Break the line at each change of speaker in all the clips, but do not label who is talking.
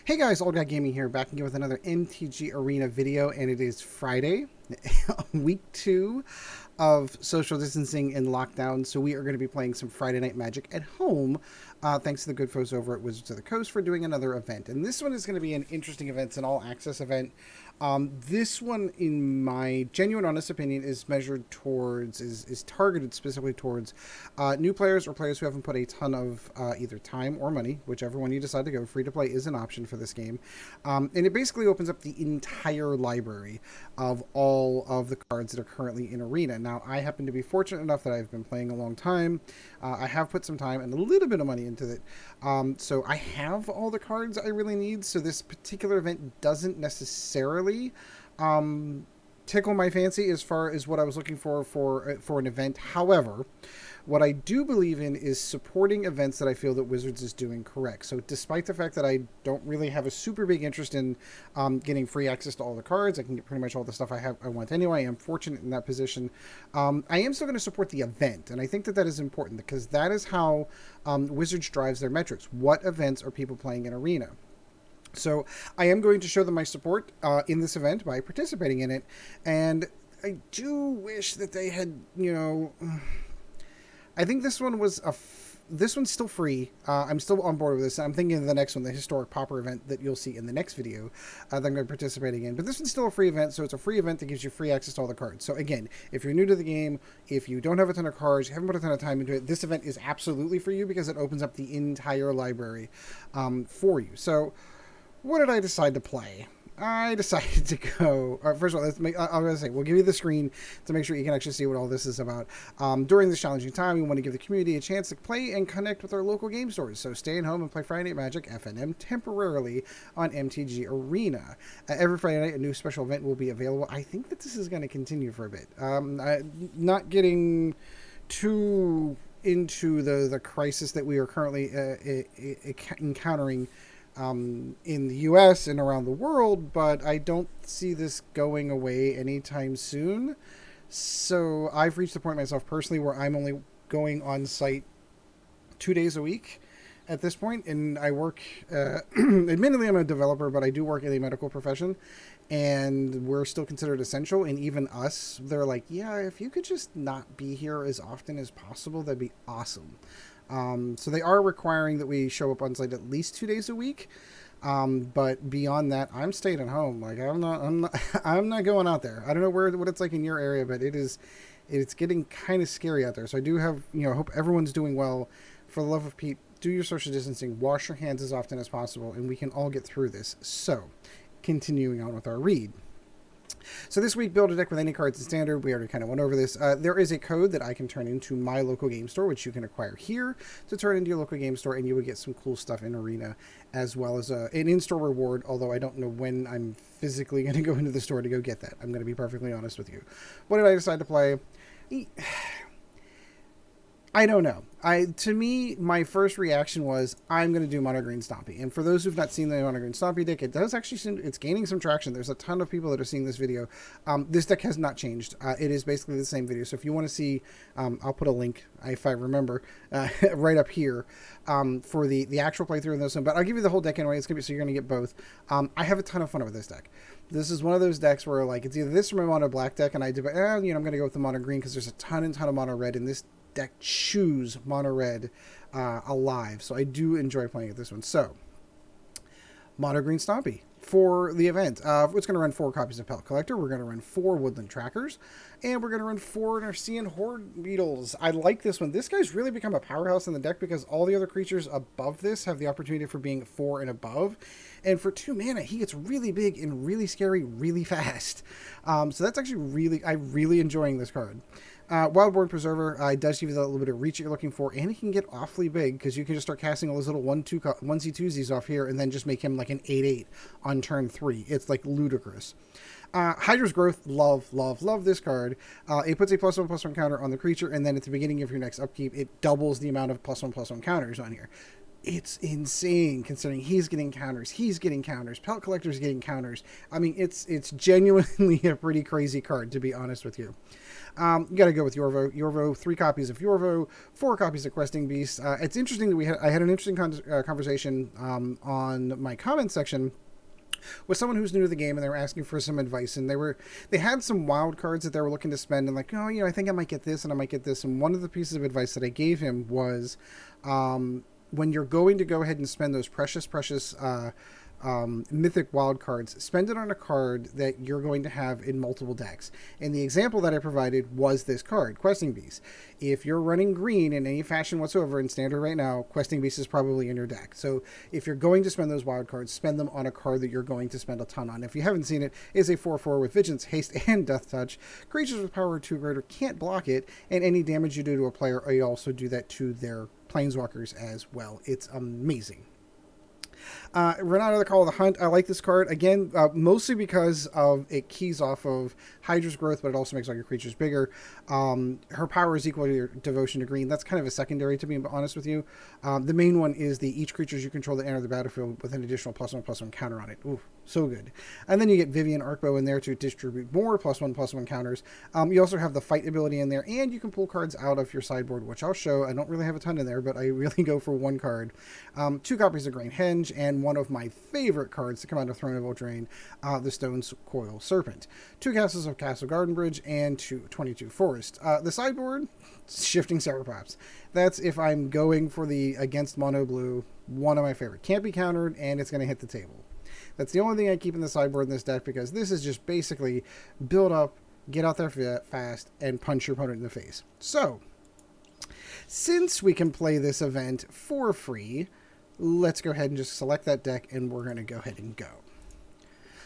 Hey guys, Old Guy Gaming here, back again with another MTG Arena video, and it is Friday, week 2 of social distancing and lockdown, so we are going to be playing some Friday Night Magic at home, thanks to the good folks over at Wizards of the Coast for doing another event. And this one is going to be an interesting event. It's an all-access event. This one, in my genuine honest opinion, is measured towards, is targeted specifically towards new players or players who haven't put a ton of either time or money, whichever one you decide to go. Free to play is an option for this game. And it basically opens up the entire library of all of the cards that are currently in Arena. Now, I happen to be fortunate enough that I've been playing a long time. I have put some time and a little bit of money into it. So I have all the cards I really need. So this particular event doesn't necessarily tickle my fancy as far as what I was looking for an event. However, what I do believe in is supporting events that I feel that Wizards is doing correct. So despite the fact that I don't really have a super big interest in getting free access to all the cards, I can get pretty much all the stuff I want anyway. I'm fortunate in that position. I am still going to support the event, and I think that is important because that is how Wizards drives their metrics. What events are people playing in Arena? So I am going to show them my support in this event by participating in it, and I do wish that they had, I think this one was this one's still free. I'm still on board with this. I'm thinking of the next one, the historic Pauper event that you'll see in the next video that I'm going to be participating in. But this one's still a free event, so it's a free event that gives you free access to all the cards. So again, if you're new to the game, if you don't have a ton of cards, you haven't put a ton of time into it, this event is absolutely for you because it opens up the entire library for you. So what did I decide to play? I decided to go. First of all, I'm going to say we'll give you the screen to make sure you can actually see what all this is about. During this challenging time, we want to give the community a chance to play and connect with our local game stores. So stay at home and play Friday Night Magic FNM temporarily on MTG Arena. Every Friday night, a new special event will be available. I think that this is going to continue for a bit. Not getting too into the crisis that we are currently encountering in the US and around the world, but I don't see this going away anytime soon. So I've reached the point myself personally where I'm only going on site 2 days a week at this point, and I work admittedly I'm a developer, but I do work in a medical profession, and we're still considered essential. And even us, they're like, yeah, if you could just not be here as often as possible, that'd be awesome. So they are requiring that we show up on site at least 2 days a week. But beyond that, I'm staying at home. Like I'm not going out there. I don't know what it's like in your area, but it's getting kind of scary out there. So I do have, I hope everyone's doing well. For the love of Pete, do your social distancing, wash your hands as often as possible, and we can all get through this. So continuing on with our read. So this week, build a deck with any cards in Standard. We already kind of went over this. There is a code that I can turn into my local game store, which you can acquire here to turn into your local game store, and you would get some cool stuff in Arena, as well as an in-store reward, although I don't know when I'm physically going to go into the store to go get that. I'm going to be perfectly honest with you. What did I decide to play? I don't know. To me, my first reaction was I'm going to do Mono Green Stompy. And for those who've not seen the Mono Green Stompy deck, it does actually it's gaining some traction. There's a ton of people that are seeing this video. This deck has not changed. It is basically the same video. So if you want to see, I'll put a link, if I remember, right up here for the actual playthrough of this one. But I'll give you the whole deck anyway. It's going to be so you're going to get both. I have a ton of fun with this deck. This is one of those decks where like it's either this or my Mono Black deck, and I did, I'm going to go with the Mono Green because there's a ton of Mono Red in this deck. Choose Mono Red alive, so I do enjoy playing at this one. So Mono Green Stompy for the event. It's going to run 4 copies of Pelt Collector. We're going to run 4 Woodland Trackers, and we're going to run 4 Nessian Hornbeetles. I like this one. This guy's really become a powerhouse in the deck because all the other creatures above this have the opportunity for being 4 and above. And for 2 mana, he gets really big and really scary really fast. So that's actually I'm really enjoying this card. Wildborn Preserver does give you that little bit of reach that you're looking for, and it can get awfully big because you can just start casting all those little 1/2s off here and then just make him like an 8/8 on turn 3. It's like ludicrous. Hydra's Growth, love this card. It puts a +1/+1 counter on the creature, and then at the beginning of your next upkeep, it doubles the amount of +1/+1 counters on here. it's insane considering he's getting counters, Pelt Collector's getting counters. I mean, it's genuinely a pretty crazy card, to be honest with you. You got to go with Yorvo. Yorvo, 3 copies of Yorvo, 4 copies of Questing Beast. It's interesting that I had an interesting conversation on my comment section with someone who's new to the game, and they were asking for some advice, and they had some wild cards that they were looking to spend, and like, oh, I think I might get this and I might get this. And one of the pieces of advice that I gave him was, when you're going to go ahead and spend those precious mythic wild cards, spend it on a card that you're going to have in multiple decks. And the example that I provided was this card, Questing Beast. If you're running green in any fashion whatsoever in Standard right now, Questing Beast is probably in your deck. So if you're going to spend those wild cards, spend them on a card that you're going to spend a ton on. If you haven't seen it, it's a 4/4 with Vigilance, Haste, and Death Touch. Creatures with power 2 or greater can't block it, and any damage you do to a player, you also do that to their planeswalkers as well. It's amazing. Renata, the Call of the Hunt. I like this card, again, mostly because of it keys off of Hydra's growth, but it also makes all your creatures bigger. Her power is equal to your devotion to green. That's kind of a secondary, to be honest with you. The main one is each creatures you control that enter the battlefield with an additional +1/+1 counter on it. Ooh, so good. And then you get Vivien, Arkbow in there to distribute more +1/+1 counters. You also have the fight ability in there, and you can pull cards out of your sideboard, which I'll show. I don't really have a ton in there, but I really go for 1 card. 2 copies of Great Henge, and one of my favorite cards to come out of Throne of Eldraine, the Stonecoil Serpent. 2 castles of Castle Garenbrig, and 22 Forest. The sideboard, Shifting Ceratops. That's if I'm going for the against mono blue, one of my favorite. Can't be countered, and it's going to hit the table. That's the only thing I keep in the sideboard in this deck, because this is just basically build up, get out there fast, and punch your opponent in the face. So, since we can play this event for free, let's go ahead and just select that deck, and we're going to go ahead and go.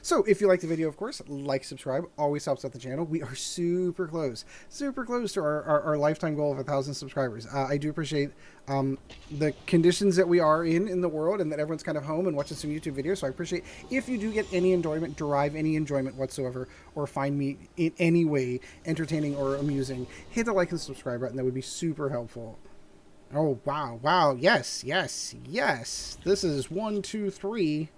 So, if you like the video, of course, like, subscribe. Always helps out the channel. We are super close to our lifetime goal of 1,000 subscribers. I do appreciate the conditions that we are in the world, and that everyone's kind of home and watching some YouTube videos. So I appreciate if you do get any enjoyment, derive any enjoyment whatsoever, or find me in any way entertaining or amusing, hit the like and subscribe button. That would be super helpful. Oh, wow. Yes. This is 1, 2, 3.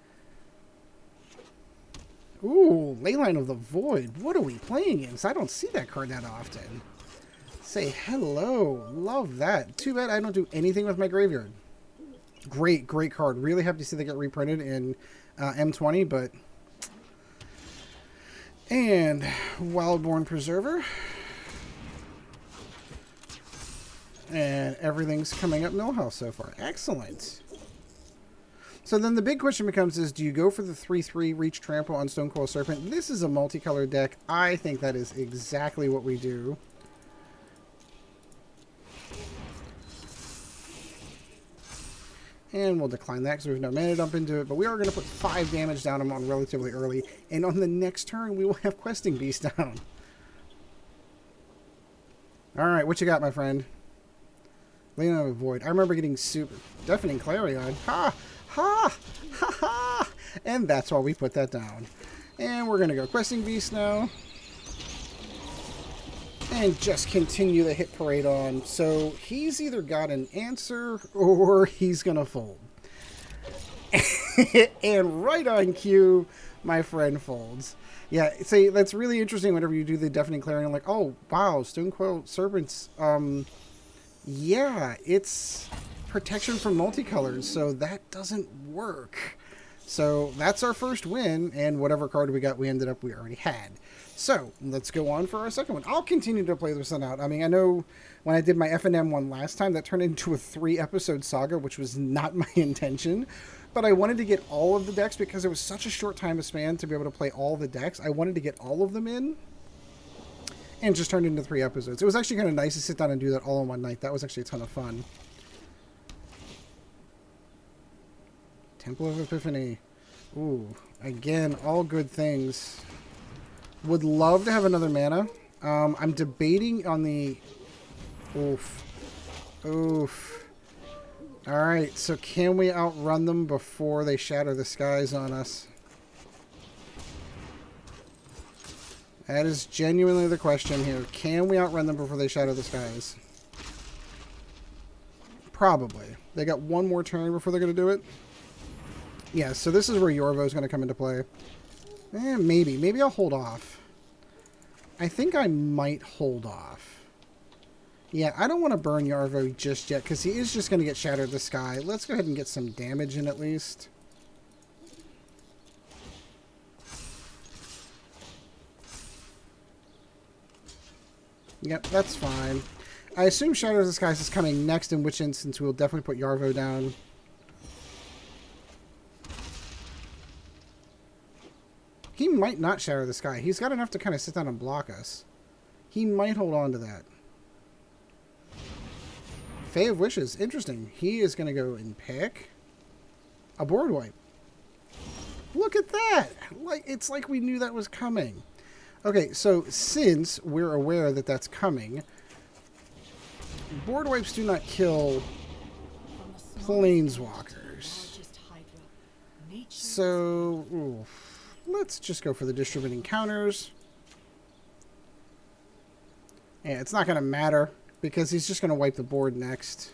Ooh, Leyline of the Void. What are we playing in? I don't see that card that often. Say hello. Love that. Too bad I don't do anything with my graveyard. Great card. Really happy to see they get reprinted in M20, but... And Wildborn Preserver. And everything's coming up Millhouse so far. Excellent. So then the big question becomes do you go for the 3/3 Reach Trample on Stonecoil Serpent? This is a multicolored deck. I think that is exactly what we do. And we'll decline that because there's no mana dump into it. But we are going to put 5 damage down him on relatively early. And on the next turn, we will have Questing Beast down. Alright, what you got, my friend? Leyline of the Void. I remember getting super Deafening Clarion. Ha! And that's why we put that down. And we're going to go Questing Beast now. And just continue the hit parade on. So he's either got an answer or he's going to fold. And right on cue, my friend folds. Yeah, see, that's really interesting whenever you do the Deafening Clarion. Like, oh, wow, Stonecoil Serpents. Yeah, it's protection from multicolors, so that doesn't work. So that's our first win, and whatever card we got, we already had. So let's go on for our second one. I'll continue to play this one out. I mean, I know when I did my FNM one last time, that turned into a 3-episode saga, which was not my intention. But I wanted to get all of the decks because it was such a short time span to be able to play all the decks. I wanted to get all of them in. And just turned into 3 episodes. It was actually kind of nice to sit down and do that all in one night. That was actually a ton of fun. Temple of Epiphany. Ooh, again, all good things. Would love to have another mana. I'm debating on the... Oof. Alright, so can we outrun them before they shatter the skies on us? That is genuinely the question here. Can we outrun them before they shatter the skies? Probably. They got one more turn before they're going to do it. Yeah, so this is where Yorvo is going to come into play. Maybe. Maybe I'll hold off. I think I might hold off. Yeah, I don't want to burn Yorvo just yet, because he is just going to get Shatter the Sky. Let's go ahead and get some damage in at least. Yep, that's fine. I assume Shatter the Skies is coming next, in which instance we'll definitely put Yorvo down. He might not Shatter the Sky. He's got enough to kind of sit down and block us. He might hold on to that. Fae of Wishes. Interesting. He is going to go and pick a board wipe. Look at that! It's like we knew that was coming. Okay, so since we're aware that that's coming, board wipes do not kill planeswalkers. So, let's just go for the distributing counters. Yeah, it's not going to matter because he's just going to wipe the board next.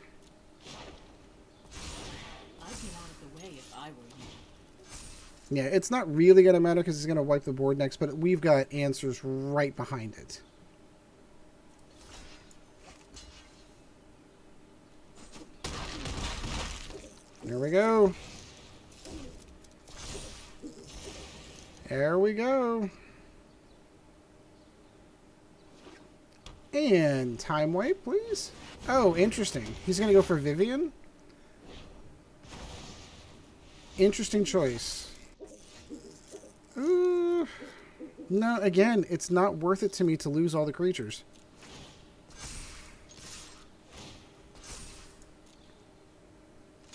Yeah, it's not really going to matter because he's going to wipe the board next, but we've got answers right behind it. There we go. There we go. And time wipe, please. Oh, interesting. He's going to go for Vivien. Interesting choice. No, again, it's not worth it to me to lose all the creatures.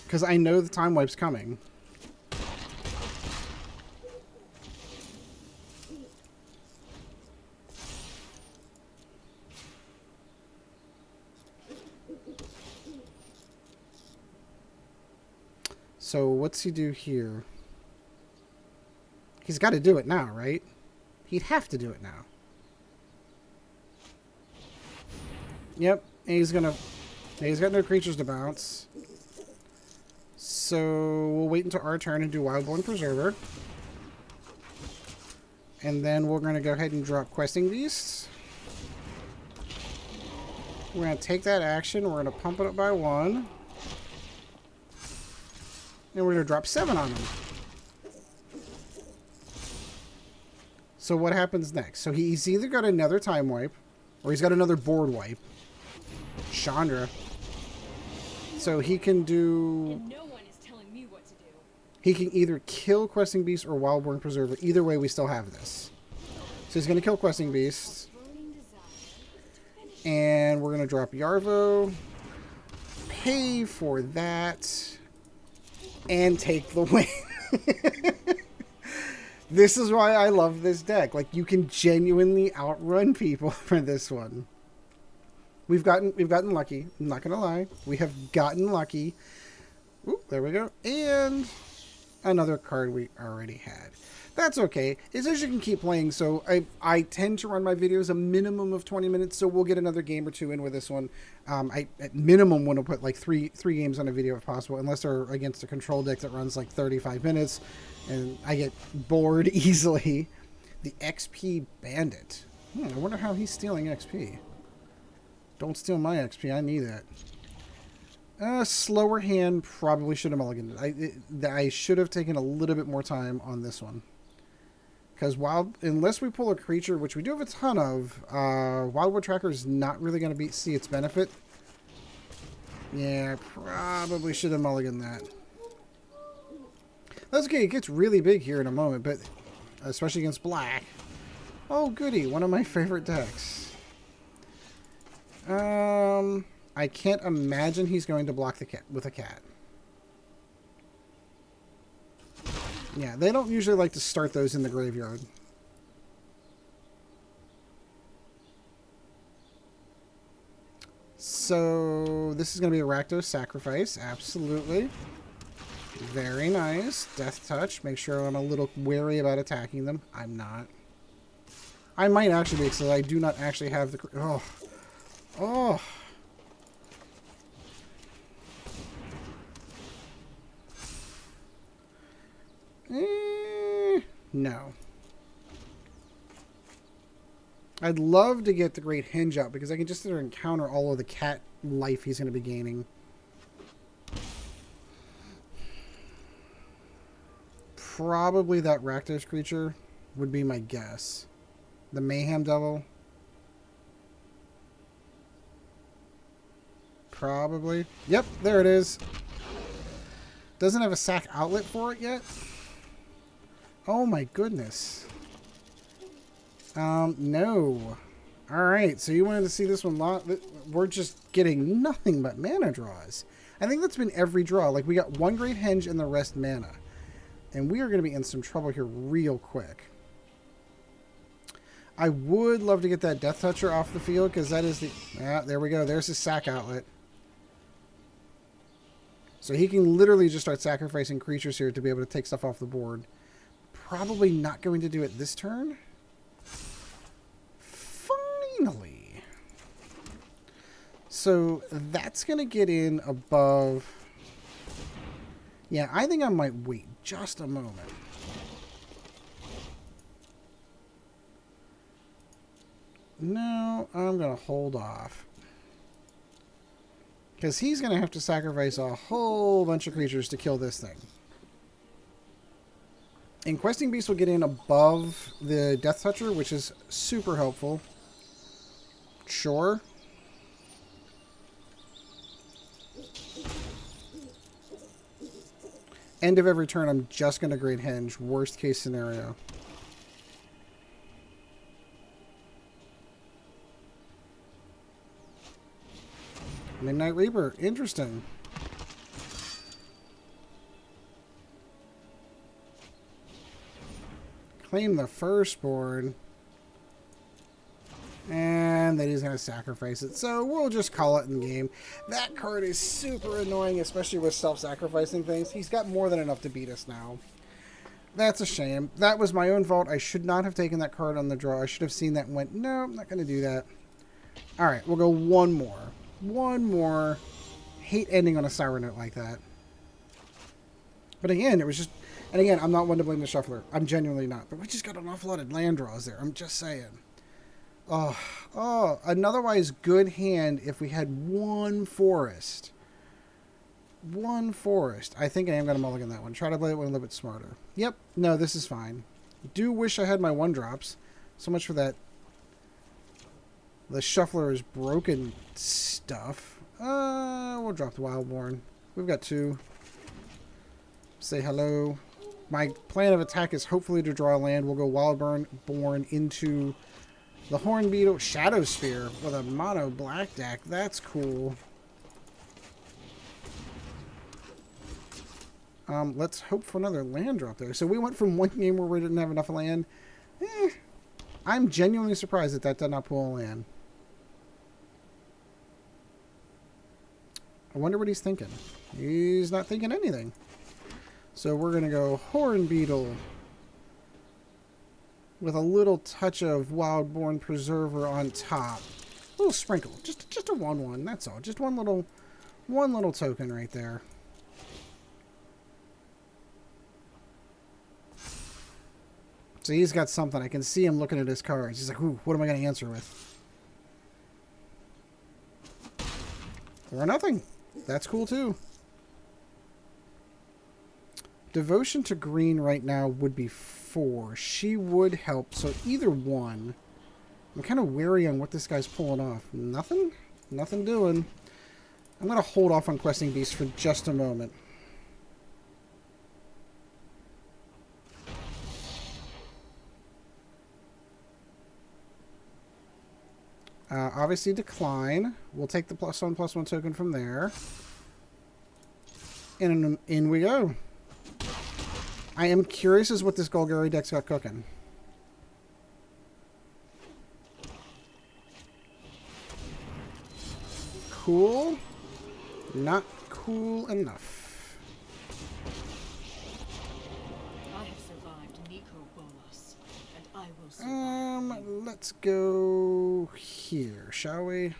Because I know the time wipe's coming. So what's he do here? He's got to do it now, right? He'd have to do it now. Yep, and he's gonna... He's got no creatures to bounce. So we'll wait until our turn and do Wildborn Preserver. And then we're going to go ahead and drop Questing Beasts. We're going to take that action. We're going to pump it up by 1. And we're going to drop 7 on them. So what happens next? So he's either got another time wipe, or he's got another board wipe. Chandra. So he can do...
And no one is telling me what to do.
He can either kill Questing Beast or Wildborn Preserver. Either way, we still have this. So he's going to kill Questing Beast. And we're going to drop Yorvo. Pay for that. And take the win. This is why I love this deck. Like, you can genuinely outrun people for this one. We've gotten lucky. I'm not gonna lie. We have gotten lucky. Ooh, there we go. And another card we already had. That's okay. It's as you can keep playing. So I tend to run my videos a minimum of 20 minutes. So we'll get another game or two in with this one. I at minimum want to put like three games on a video if possible, unless they're against a control deck that runs like 35 minutes, and I get bored easily. The XP Bandit. I wonder how he's stealing XP. Don't steal my XP. I need that. Slower hand probably should have mulliganed it. I should have taken a little bit more time on this one. Because unless we pull a creature, which we do have a ton of, Wildwood Tracker is not really going to see its benefit. Yeah, probably should have mulliganed that. That's okay. It gets really big here in a moment, but especially against black. Oh, goody. One of my favorite decks. I can't imagine he's going to block the cat with a cat. Yeah, they don't usually like to start those in the graveyard. So this is going to be a Rakdos Sacrifice. Absolutely. Very nice. Death Touch. Make sure I'm a little wary about attacking them. I'm not. I might actually be, because I do not actually have the... Oh. No. I'd love to get the Great Henge out because I can just sit there and counter all of the cat life he's going to be gaining. Probably that Rakdos creature would be my guess. The Mayhem Devil. Probably. Yep, there it is. Doesn't have a sack outlet for it yet. Oh my goodness. No. Alright, so you wanted to see this one lot. We're just getting nothing but mana draws. I think that's been every draw. Like, we got one Great Henge and the rest mana. And we are going to be in some trouble here real quick. I would love to get that Death Toucher off the field, because that is the... Ah, there we go. There's his sack outlet. So he can literally just start sacrificing creatures here to be able to take stuff off the board. Probably not going to do it this turn. Finally. So that's going to get in above... Yeah, I think I might wait just a moment. No, I'm going to hold off. Because he's going to have to sacrifice a whole bunch of creatures to kill this thing. And Questing Beast will get in above the Death Toucher, which is super helpful. Sure. End of every turn, I'm just going to Great Henge. Worst case scenario. Midnight Reaper. Interesting. Claim the firstborn. And then he's going to sacrifice it. So we'll just call it in the game. That card is super annoying, especially with self-sacrificing things. He's got more than enough to beat us now. That's a shame. That was my own fault. I should not have taken that card on the draw. I should have seen that and went, no, I'm not going to do that. Alright, we'll go one more. One more. Hate ending on a sour note like that. But again, it was just... And again, I'm not one to blame the shuffler. I'm genuinely not. But we just got an awful lot of land draws there. I'm just saying. Oh, an otherwise good hand if we had one forest. One forest. I think I am going to mulligan that one. Try to play it one a little bit smarter. Yep. No, this is fine. Do wish I had my one drops. So much for that. The shuffler is broken stuff. We'll drop the Wildborn. We've got two. Say hello. My plan of attack is hopefully to draw land. We'll go Wildborn into the Hornbeetle. Shadow Sphere with a mono black deck. That's cool. Let's hope for another land drop there. So we went from one game where we didn't have enough land. I'm genuinely surprised that that did not pull a land. I wonder what he's thinking. He's not thinking anything. So we're going to go Hornbeetle with a little touch of Wildborn Preserver on top. A little sprinkle. Just a 1/1, that's all. Just one little token right there. So he's got something. I can see him looking at his cards. He's like, ooh, what am I going to answer with? Or nothing. That's cool too. Devotion to green right now would be 4. She would help. So either one. I'm kind of wary on what this guy's pulling off. Nothing? Nothing doing. I'm going to hold off on Questing Beast for just a moment. Obviously decline. We'll take the +1/+1 token from there. And in we go. I am curious as what this Golgari deck's got cooking. Cool. Not cool enough.
I have survived Nico Bolas, and I will survive.
Let's go here, shall we?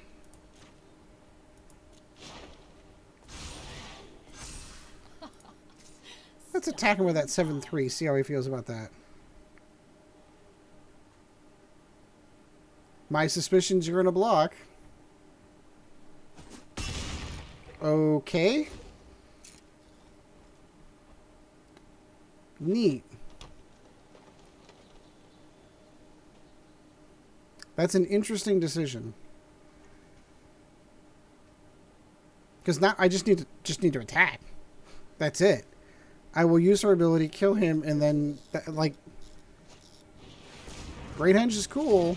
Let's attack him with that 7/3. See how he feels about that. My suspicions you're going to block. Okay. Neat. That's an interesting decision. Because now I just need to attack. That's it. I will use her ability, kill him, and then like Great Henge is cool.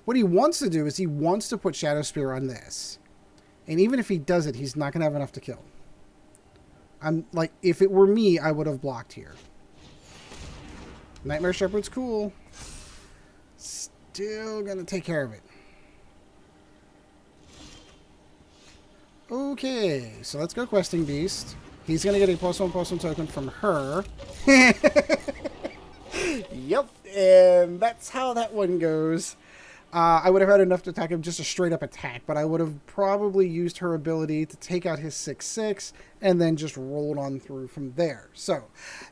What he wants to do is he wants to put Shadow Spear on this. And even if he does it, he's not going to have enough to kill. I'm like, if it were me, I would have blocked here. Nightmare Shepherd's cool. Still going to take care of it. Okay, so let's go Questing Beast. He's going to get a +1/+1 token from her. Yep, and that's how that one goes. I would have had enough to attack him, just a straight up attack, but I would have probably used her ability to take out his 6/6 and then just rolled on through from there. So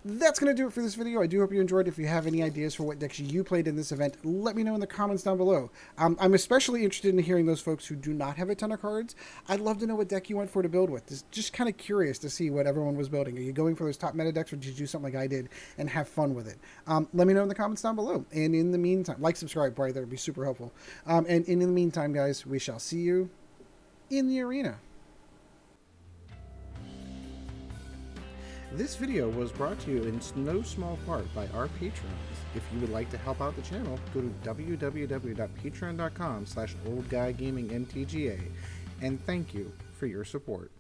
that's going to do it for this video. I do hope you enjoyed. If you have any ideas for what decks you played in this event, let me know in the comments down below. I'm especially interested in hearing those folks who do not have a ton of cards. I'd love to know what deck you went for to build with. Just kind of curious to see what everyone was building. Are you going for those top meta decks, or did you do something like I did and have fun with it? Let me know in the comments down below. And in the meantime, like, subscribe, right there would be super helpful. And in the meantime, guys, we shall see you in the arena. This video was brought to you in no small part by our patrons. If you would like to help out the channel, go to www.patreon.com/oldguygamingmtga, and thank you for your support.